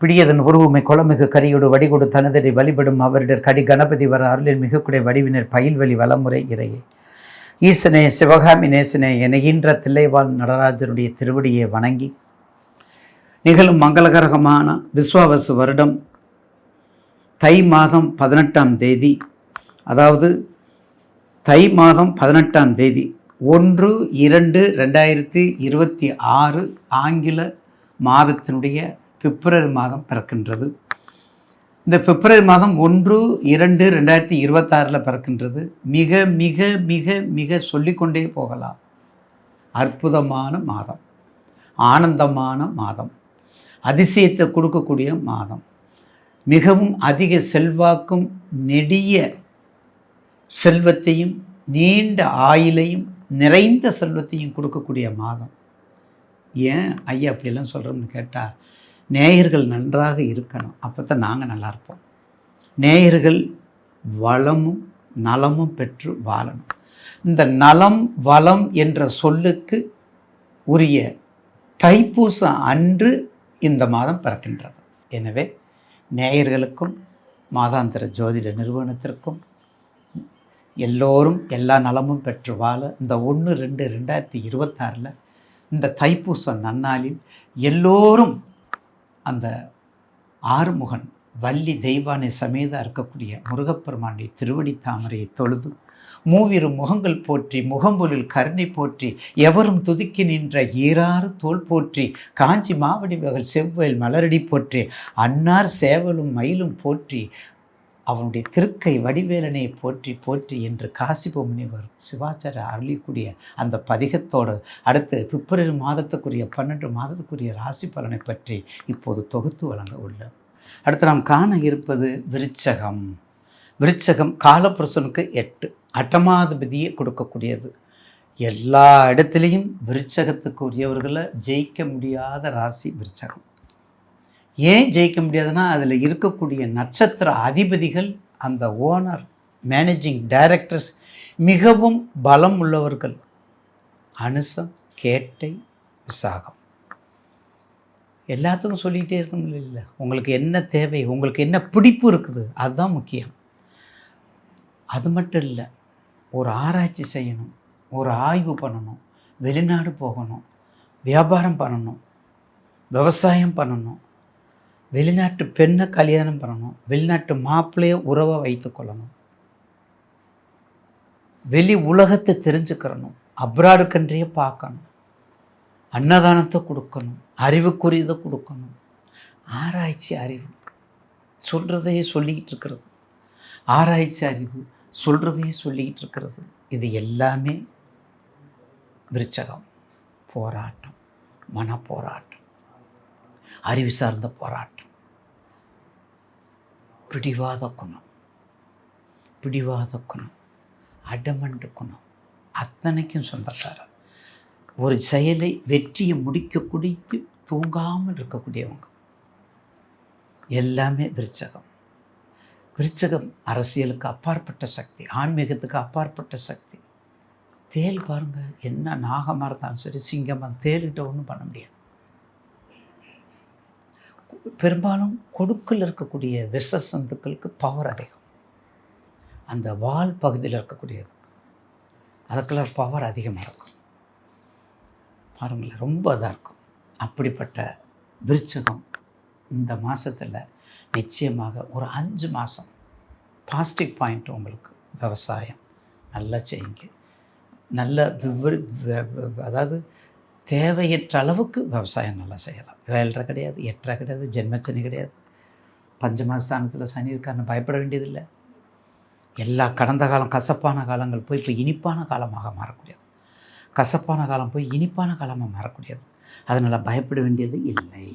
பிடியதன் உருவுமை குளமிகு கரியோடு வடிகொடு தனதடி வழிபடும் அவரிடர் கடி கணபதி வர அருளின் மிகக்குடைய வடிவினர் பயில்வெளி வளமுறை இறையே ஈசனே சிவகாமி நேசனே என ஈன்ற தில்லைவாழ் நடராஜனுடைய திருவடியை வணங்கி நிகழும் மங்களகரகமான விஸ்வாவசு வருடம் தை மாதம் 18ஆம் தேதி, அதாவது தை மாதம் 18ஆம் தேதி 1/2/2026 ஆங்கில மாதத்தினுடைய பிப்ரவரி மாதம் பிறக்கின்றது. இந்த பிப்ரவரி மாதம் 1/2/2026 பிறக்கின்றது. மிக மிக மிக மிக சொல்லிக்கொண்டே போகலாம். அற்புதமான மாதம், ஆனந்தமான மாதம், அதிசயத்தை கொடுக்கக்கூடிய மாதம், மிகவும் அதிக செல்வாக்கும் நெடிய செல்வத்தையும் நீண்ட ஆயுளையும் நிறைந்த செல்வத்தையும் கொடுக்கக்கூடிய மாதம். ஏன் ஐயா அப்படியெல்லாம் சொல்கிறோம்னு கேட்டால், நேயர்கள் நன்றாக இருக்கணும், அப்போ தான் நாங்கள் நல்லா இருப்போம். நேயர்கள் வளமும் நலமும் பெற்று வாழணும். இந்த நலம் வளம் என்ற சொல்லுக்கு உரிய தைப்பூசம் அன்று இந்த மாதம் பிறக்கின்றது. எனவே நேயர்களுக்கும் மாதாந்திர ஜோதிட நிறுவனத்திற்கும் எல்லோரும் எல்லா நலமும் பெற்று வாழ இந்த 1/2/2026 இந்த தைப்பூசம் நன்னாளில் எல்லோரும் அந்த ஆறுமுகன் வள்ளி தெய்வானை சமேத இருக்கக்கூடிய முருகப்பெருமானுடைய திருவடி தாமரையை தொழுது மூவிரு முகங்கள் போற்றி முகம்பொலில் கருணை போற்றி எவரும் துதிக்கி நின்ற ஈராறு தோல் போற்றி காஞ்சி மாவடி வகல் செவ்வையில் மலரடி போற்றி அன்னார் சேவலும் மயிலும் போற்றி அவனுடைய திருக்கை வடிவேலனை போற்றி போற்றி என்று காசிப முனிவர் சிவாச்சாரிய அருளிக்கூடிய அந்த பதிகத்தோடு அடுத்து பிப்ரவரி மாதத்துக்குரிய 12 மாதத்துக்குரிய ராசி பலனை பற்றி இப்போது தொகுத்து வழங்க உள்ளோம். அடுத்து நாம் காண இருப்பது விருச்சகம். விருச்சகம் காலபுருஷனுக்கு 8 அட்டமாதிபதியை கொடுக்கக்கூடியது. எல்லா இடத்துலையும் விருச்சகத்துக்கு உரியவர்களை ஜெயிக்க முடியாத ராசி விருச்சகம். ஏன் ஜெயிக்க முடியாதுன்னா, அதில் இருக்கக்கூடிய நட்சத்திர அதிபதிகள், அந்த ஓனர், மேனேஜிங் டைரக்டர்ஸ் மிகவும் பலம் உள்ளவர்கள். அனுசம், கேட்டை, விசாகம். எல்லாத்துக்கும் சொல்லிக்கிட்டே இருக்கணும் இல்லை. உங்களுக்கு என்ன தேவை, உங்களுக்கு என்ன பிடிப்பு இருக்குது, அதுதான் முக்கியம். அது மட்டும் இல்லை, ஒரு ஆராய்ச்சி செய்யணும், ஒரு ஆய்வு பண்ணணும், வெளிநாடு போகணும், வியாபாரம் பண்ணணும், விவசாயம் பண்ணணும், வெளிநாட்டு பெண்ணை கல்யாணம் பண்ணணும், வெளிநாட்டு மாப்பிள்ளைய உறவை வைத்து கொள்ளணும், வெளி உலகத்தை தெரிஞ்சுக்கிறணும், அப்ராடு கண்ட்ரியை பார்க்கணும், அன்னதானத்தை கொடுக்கணும், அறிவுக்குரியதை கொடுக்கணும். ஆராய்ச்சி அறிவு சொல்கிறதையே சொல்லிக்கிட்டு இருக்கிறது, ஆராய்ச்சி அறிவு சொல்கிறதையே சொல்லிக்கிட்டு இருக்கிறது. இது எல்லாமே விருச்சகம். போராட்டம், மன போராட்டம், அறிவு சார்ந்த போராட்டம், பிடிவாத குணம், அடமண்டு குணம், அத்தனைக்கும் சொந்தக்காரர். ஒரு செயலை வெற்றியை முடிக்கக்கூடிய தூங்காமல் இருக்கக்கூடியவங்க எல்லாமே விருச்சகம். விருச்சகம் அரசியலுக்கு அப்பாற்பட்ட சக்தி, ஆன்மீகத்துக்கு அப்பாற்பட்ட சக்தி. தேல் பாருங்கள், என்ன நாகமாக இருந்தாலும் சரி, சிங்கமாக, தேல்கிட்ட ஒன்றும் பண்ண முடியாது. பெரும்பாலும் கொடுக்கில் இருக்கக்கூடிய விஷ சந்துக்களுக்கு பவர் அதிகம். அந்த வால் பகுதியில் இருக்கக்கூடியது அதுக்கெல்லாம் பவர் அதிகமாக இருக்கும். பாருங்களேன், ரொம்ப இதாக இருக்கும். அப்படிப்பட்ட விருச்சகம் இந்த மாதத்தில் நிச்சயமாக ஒரு 5 மாதம் பாசிட்டிவ் பாயிண்ட் உங்களுக்கு. விவசாயம் நல்லா செய்யுங்க, நல்ல அதாவது தேவையற்ற அளவுக்கு விவசாயம் நல்லா செய்யலாம். 7 கிடையாது, 8 கிடையாது, ஜென்மச்சனி கிடையாது, பஞ்சமஸ்தானத்தில் சனி இருக்காருன்னு பயப்பட வேண்டியதில்லை. எல்லா கடந்த காலம் கசப்பான காலங்கள் போய் இப்போ இனிப்பான காலமாக மாறக்கூடியது, கசப்பான காலம் போய் இனிப்பான காலமாக மாறக்கூடியது. அதனால் பயப்பட வேண்டியது இல்லை.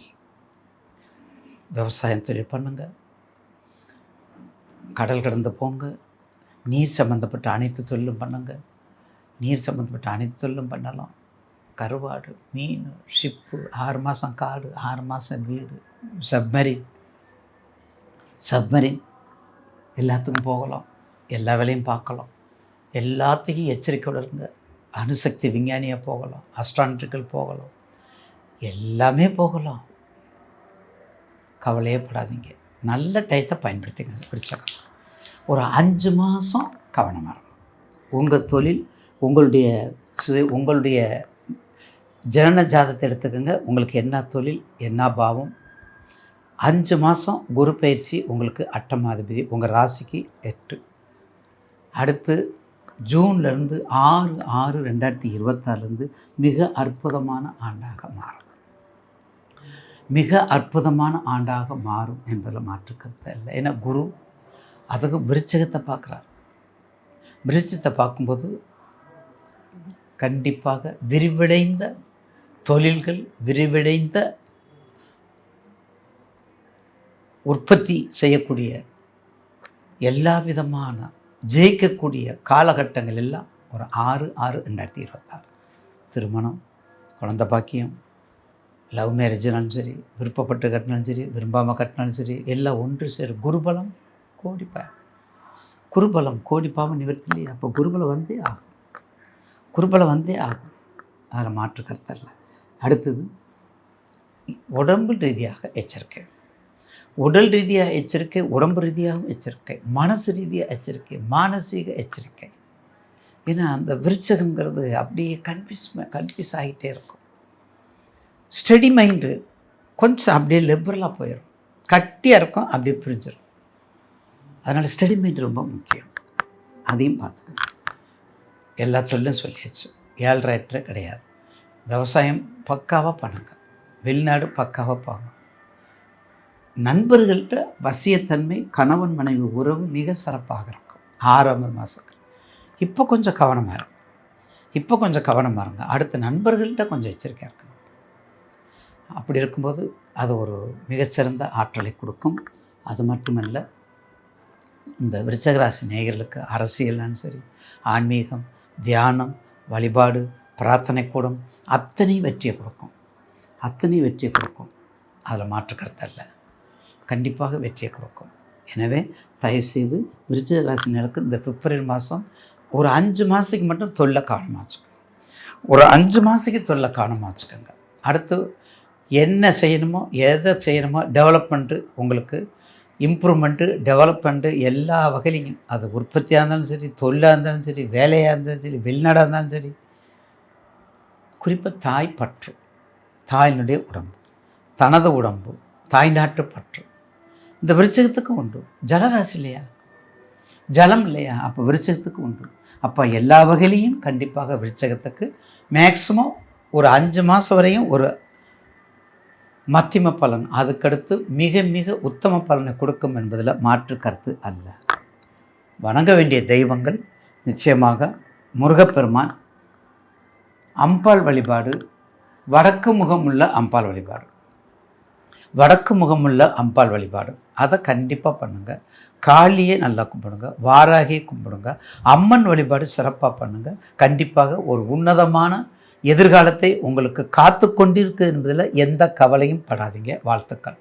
விவசாயம் தொழில் பண்ணுங்க, கடல் கடந்து போங்க, நீர் சம்மந்தப்பட்ட அனைத்து தொழிலும் பண்ணுங்க. நீர் சம்மந்தப்பட்ட அனைத்து தொழிலும் பண்ணலாம். கருவாடு, மீன், ஷிப்பு, 6 மாதம் காடு, 6 மாதம் வீடு, சப்மரின் எல்லாத்துக்கும் போகலாம், எல்லா வேலையும் பார்க்கலாம். எல்லாத்தையும் எச்சரிக்கையோடு இருங்க. அணுசக்தி விஞ்ஞானியாக போகலாம், அஸ்ட்ரானட்டிக்கல் போகலாம், எல்லாமே போகலாம். கவலையே படாதீங்க. நல்ல டயத்தை பயன்படுத்திக்கங்க. விருச்சகம் ஒரு 5 மாதம் கவனமாக இருக்கும். உங்கள் தொழில், உங்களுடைய ஜனன ஜாதத்தை எடுத்துக்கோங்க. உங்களுக்கு என்ன தொழில், என்ன பாவம். 5 மாதம் குரு பயிற்சி உங்களுக்கு அட்டமாதிபதி உங்கள் ராசிக்கு 8. அடுத்து ஜூன்லேருந்து 6/6/2026 மிக அற்புதமான ஆண்டாக மாறும். மிக அற்புதமான ஆண்டாக மாறும் என்பதில் மாற்றுக்கருத்து இல்லை. ஏன்னா குரு அதுக்கு விருச்சகத்தை பார்க்குறார். விருச்சத்தை பார்க்கும்போது கண்டிப்பாக விரிவடைந்த தொழில்கள், விரிவடைந்த உற்பத்தி செய்யக்கூடிய எல்லா விதமான ஜெயிக்கக்கூடிய காலகட்டங்கள் எல்லாம் ஒரு 6/6/2026. திருமணம், குழந்தை பாக்கியம், லவ் மேரேஜ்னாலும் சரி, விருப்பப்பட்டு கட்டினாலும் சரி, விரும்பாமல் கட்டினாலும் சரி, எல்லாம் ஒன்று சேரும். குருபலம் கோடிப்பா, குருபலம் கோடிப்பாவும் நிவர்த்தி இல்லையா? அப்போ குருபலம் வந்தே ஆகும். குருபலம் வந்தே ஆகும். அதில் மாற்று கருத்தல்ல. அடுத்தது உடம்பு ரீதியாக எச்சரிக்கை. உடல் ரீதியாக எச்சரிக்கை, உடம்பு ரீதியாகவும் எச்சரிக்கை, மனசு ரீதியாக எச்சரிக்கை, மானசீக எச்சரிக்கை. ஏன்னா அந்த விருச்சகங்கிறது அப்படியே கன்ஃபியூஸ் ஆகிட்டே இருக்கும். ஸ்டடி மைண்டு கொஞ்சம் அப்படியே லிபரலாக போயிடும். கட்டியாக இருக்கும், அப்படியே பிரிஞ்சிடும். அதனால் ஸ்டடி மைண்டு ரொம்ப முக்கியம். அதையும் பார்த்துக்கணும். எல்லா தொழிலும் சொல்லியாச்சு. 7 கிடையாது. விவசாயம் பக்காவாக பண்ணுங்க. வெளிநாடு பக்காவாக பாருங்க. நண்பர்கள்ட்ட வசியத்தன்மை, கணவன் மனைவி உறவு மிக சிறப்பாக இருக்கும் 6 மாதம். இப்போ கொஞ்சம் கவனமாக இருக்கும். இப்போ கொஞ்சம் கவனமாக இருங்க. அடுத்த நண்பர்கள்ட்ட கொஞ்சம் எச்சரிக்கையாக இருக்கணும். அப்படி இருக்கும்போது அது ஒரு மிகச்சிறந்த ஆற்றலை கொடுக்கும். அது மட்டுமல்ல, இந்த விருச்சகராசி நேயர்களுக்கு அரசியல்னாலும் சரி, ஆன்மீகம், தியானம், வழிபாடு, பிரார்த்தனை கூடம் அத்தனை வெற்றியை கொடுக்கும். அத்தனை வெற்றியை கொடுக்கும். அதில் மாற்று கருத்தல்ல. கண்டிப்பாக வெற்றியை கொடுக்கும். எனவே தயவுசெய்து விருச்சிக ராசினருக்கு இந்த பிப்ரவரி மாதம் ஒரு 5 மாதத்துக்கு மட்டும் தொல்லை கவனமாக வச்சுக்கோங்க. ஒரு 5 மாதத்துக்கு தொல்லை கவனமாக வச்சுக்கோங்க. அடுத்து என்ன செய்யணுமோ, எதை செய்யணுமோ, டெவலப்மெண்ட்டு, உங்களுக்கு இம்ப்ரூவ்மெண்ட்டு, டெவலப்மெண்ட்டு எல்லா வகையிலையும், அது உற்பத்தியாக இருந்தாலும் சரி, தொழிலாக இருந்தாலும் சரி, வேலையாக இருந்தாலும் சரி, வெளிநாடாக இருந்தாலும் சரி, குறிப்பாக தாய் பற்று, தாயினுடைய உடம்பு, தனது உடம்பு, தாய்நாட்டு பற்று இந்த விருச்சகத்துக்கு உண்டு. ஜலராசி இல்லையா? ஜலம் இல்லையா? அப்போ விருச்சகத்துக்கு உண்டு. அப்போ எல்லா வகையிலையும் கண்டிப்பாக விருச்சகத்துக்கு மேக்ஸிமம் ஒரு 5 மாதம் வரையும் ஒரு மத்தியம பலன், அதுக்கடுத்து மிக மிக உத்தம பலனை கொடுக்கும் என்பதில் மாற்று கருத்து அல்ல. வணங்க வேண்டிய தெய்வங்கள் நிச்சயமாக முருகப்பெருமான், அம்பாள் வழிபாடு, வடக்கு முகமுள்ள அம்பாள் வழிபாடு, வடக்கு முகமுள்ள அம்பாள் வழிபாடு அதை கண்டிப்பாக பண்ணுங்கள். காளியை நல்லா கும்பிடுங்க, வாராகியை கும்பிடுங்க, அம்மன் வழிபாடு சிறப்பாக பண்ணுங்கள். கண்டிப்பாக ஒரு உன்னதமான எதிர்காலத்தை உங்களுக்கு காத்து கொண்டிருக்கு என்பதில் எந்த கவலையும் படாதீங்க. வாழ்த்துக்கள்.